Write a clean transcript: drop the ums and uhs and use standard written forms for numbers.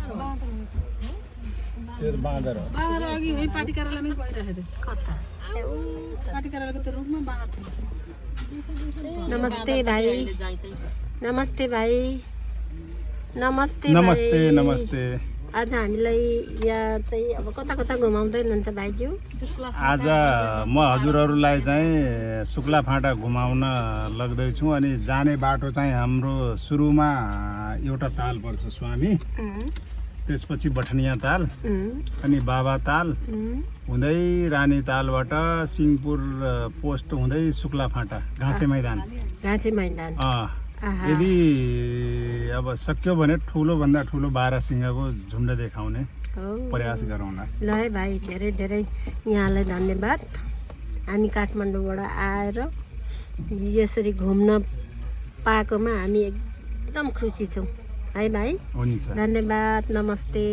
त्यो बाँदर हो बाँदर अघि वही पार्टी कार्यालयमै गइरहेको थियो कता पार्टी कार्यालयको त्यो रुखमा बाँदर थियो नमस्ते भाइ नमस्ते भाइ नमस्ते नमस्ते भाइ। नमस्ते आज हामीलाई यहाँ चाहिँ अब कता कता घुमाउँदै हुनुहुन्छ भाइज्यू आज म हजुरहरूलाई चाहिँ शुक्ला फाँटा घुमाउन लग्दैछु अनि जाने बाटो चाहिँ हाम्रो सुरुमा एउटा ताल पर्छ स्वामी त्यसपछि बठनिया ताल अनि बाबा ताल हुँदै रानी तालबाट सिंहपुर पोस्ट हुँदै शुक्ला फाँटा घाँसे मैदान घाँसे मैदान यदि अब सक्यो भने ठुलोभन्दा ठुलो 12 सिंहको झुन्ड देखाउने प्रयास गरौँला ल है भाइ धेरै धेरै यहाँलाई धन्यवाद हामी काठमाडौँबाट आएर यसरी घुम्न पाएकोमा हामी एकदम खुसी छौँ है भाइ हुन्छ धन्यवाद नमस्ते